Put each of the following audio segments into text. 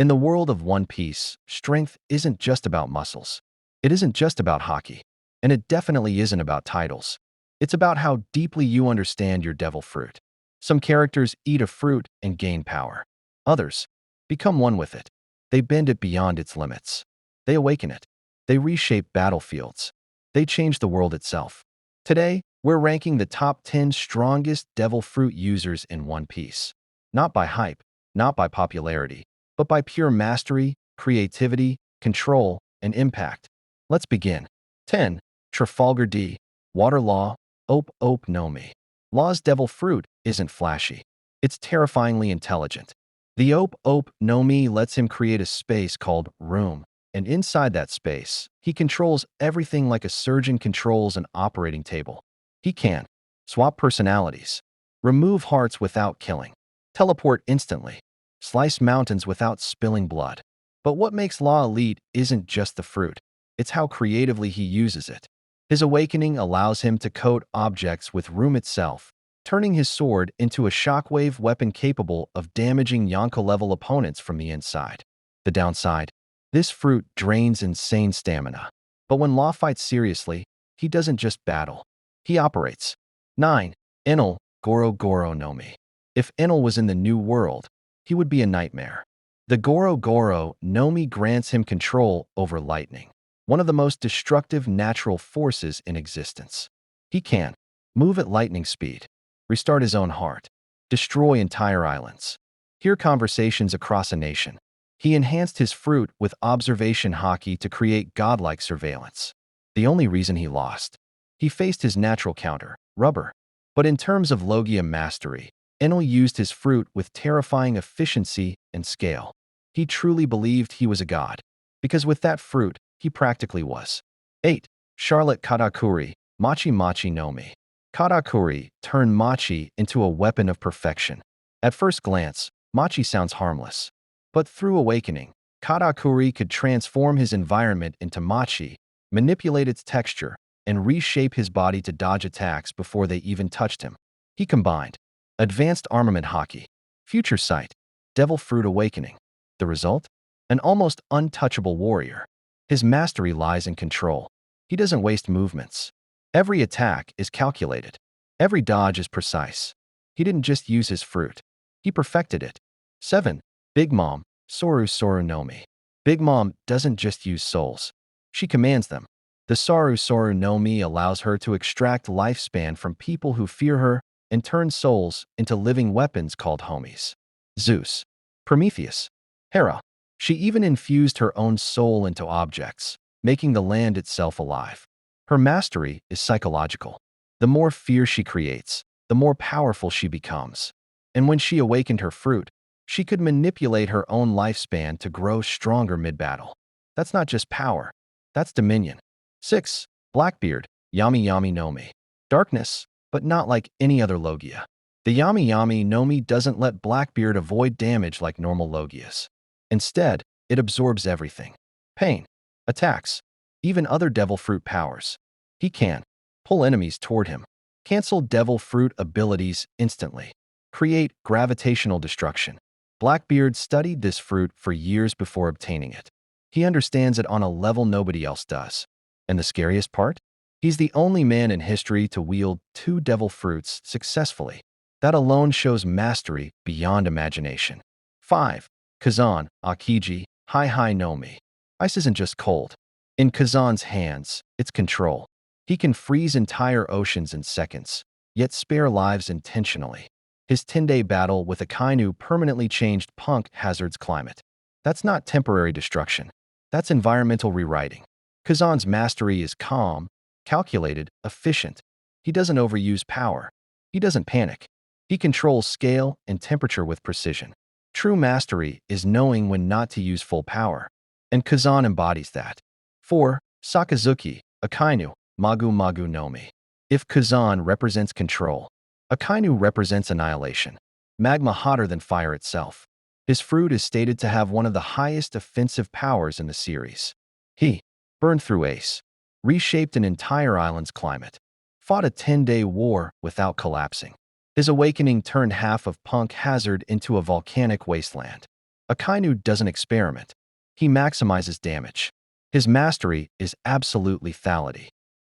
In the world of One Piece, strength isn't just about muscles. It isn't just about hockey. And it definitely isn't about titles. It's about how deeply you understand your devil fruit. Some characters eat a fruit and gain power. Others become one with it. They bend it beyond its limits. They awaken it. They reshape battlefields. They change the world itself. Today, we're ranking the top 10 strongest devil fruit users in One Piece. Not by hype, not by popularity, but by pure mastery, creativity, control, and impact. Let's begin. 10. Trafalgar D. Water Law, Ope Ope no Mi. Law's devil fruit isn't flashy. It's terrifyingly intelligent. The Ope Ope no Mi lets him create a space called room, and inside that space, he controls everything like a surgeon controls an operating table. He can swap personalities, remove hearts without killing, teleport instantly, slice mountains without spilling blood. But what makes Law elite isn't just the fruit. It's how creatively he uses it. His awakening allows him to coat objects with room itself, turning his sword into a shockwave weapon capable of damaging Yonko-level opponents from the inside. The downside? This fruit drains insane stamina. But when Law fights seriously, he doesn't just battle. He operates. 9. Enel Goro Goro no Mi. If Enel was in the New World, he would be a nightmare. The Goro Goro no Mi grants him control over lightning, one of the most destructive natural forces in existence. He can move at lightning speed, restart his own heart, destroy entire islands, hear conversations across a nation. He enhanced his fruit with observation hockey to create godlike surveillance. The only reason he lost, he faced his natural counter, rubber. But in terms of Logia mastery, Enel used his fruit with terrifying efficiency and scale. He truly believed he was a god, because with that fruit, he practically was. 8. Charlotte Katakuri, Machi Machi no Mi. Katakuri turned Machi into a weapon of perfection. At first glance, Machi sounds harmless. But through awakening, Katakuri could transform his environment into Machi, manipulate its texture, and reshape his body to dodge attacks before they even touched him. He combined advanced armament hockey, future sight, devil fruit awakening. The result? An almost untouchable warrior. His mastery lies in control. He doesn't waste movements. Every attack is calculated. Every dodge is precise. He didn't just use his fruit. He perfected it. 7. Big Mom, Soru Soru no Mi. Big Mom doesn't just use souls. She commands them. The Soru Soru no Mi allows her to extract lifespan from people who fear her and turn souls into living weapons called homies. Zeus, Prometheus, Hera. She even infused her own soul into objects, making the land itself alive. Her mastery is psychological. The more fear she creates, the more powerful she becomes. And when she awakened her fruit, she could manipulate her own lifespan to grow stronger mid-battle. That's not just power, that's dominion. 6. Blackbeard, Yami Yami no Mi. Darkness, but not like any other Logia. The Yami Yami no Mi doesn't let Blackbeard avoid damage like normal Logias. Instead, it absorbs everything. Pain, attacks, even other devil fruit powers. He can pull enemies toward him, cancel devil fruit abilities instantly, create gravitational destruction. Blackbeard studied this fruit for years before obtaining it. He understands it on a level nobody else does. And the scariest part? He's the only man in history to wield 2 devil fruits successfully. That alone shows mastery beyond imagination. 5. Kazan, Akiji, Hai Hai no Mi. Ice isn't just cold. In Kazan's hands, it's control. He can freeze entire oceans in seconds, yet spare lives intentionally. His 10-day battle with Akainu permanently changed Punk Hazard's climate. That's not temporary destruction. That's environmental rewriting. Kazan's mastery is calm, calculated, efficient. He doesn't overuse power. He doesn't panic. He controls scale and temperature with precision. True mastery is knowing when not to use full power. And Kazan embodies that. 4. Sakazuki, Akainu, Magu Magu no Mi. If Kazan represents control, Akainu represents annihilation. Magma hotter than fire itself. His fruit is stated to have one of the highest offensive powers in the series. He burned through Ace, reshaped an entire island's climate, fought a 10-day war without collapsing. His awakening turned half of Punk Hazard into a volcanic wasteland. Akainu doesn't experiment. He maximizes damage. His mastery is absolute lethality.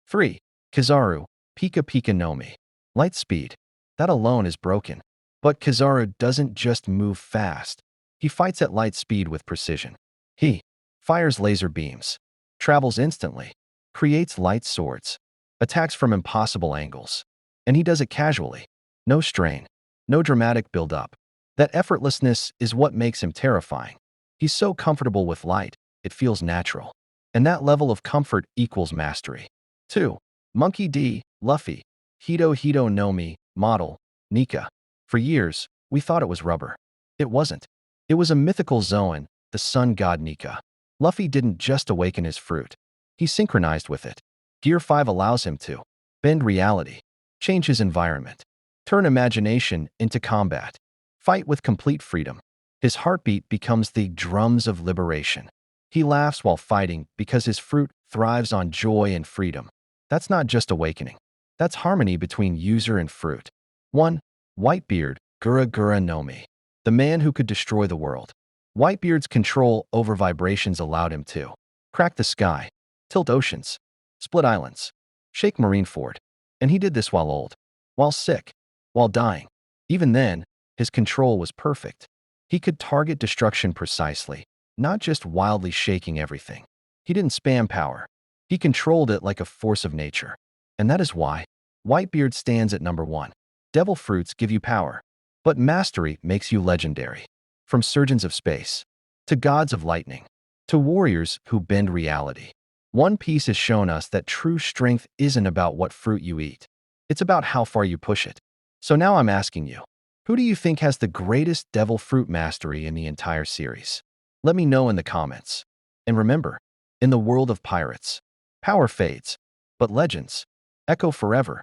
3. Kizaru, Pika Pika no Mi. Light speed. That alone is broken. But Kizaru doesn't just move fast. He fights at light speed with precision. He fires laser beams, travels instantly, creates light swords, attacks from impossible angles. And he does it casually. No strain, no dramatic build-up. That effortlessness is what makes him terrifying. He's so comfortable with light, it feels natural. And that level of comfort equals mastery. 2. Monkey D. Luffy. Hito Hito no Mi. Model. Nika. For years, we thought it was rubber. It wasn't. It was a mythical Zoan, the sun god Nika. Luffy didn't just awaken his fruit. He synchronized with it. Gear 5 allows him to bend reality, change his environment, turn imagination into combat, fight with complete freedom. His heartbeat becomes the drums of liberation. He laughs while fighting because his fruit thrives on joy and freedom. That's not just awakening. That's harmony between user and fruit. 1. Whitebeard, Gura Gura no Mi. The man who could destroy the world. Whitebeard's control over vibrations allowed him to crack the sky, tilt oceans, split islands, shake Marineford. And he did this while old, while sick, while dying. Even then, his control was perfect. He could target destruction precisely, not just wildly shaking everything. He didn't spam power. He controlled it like a force of nature. And that is why Whitebeard stands at number 1. Devil fruits give you power, but mastery makes you legendary. From surgeons of space, to gods of lightning, to warriors who bend reality. One Piece has shown us that true strength isn't about what fruit you eat. It's about how far you push it. So now I'm asking you, who do you think has the greatest devil fruit mastery in the entire series? Let me know in the comments. And remember, in the world of pirates, power fades, but legends echo forever.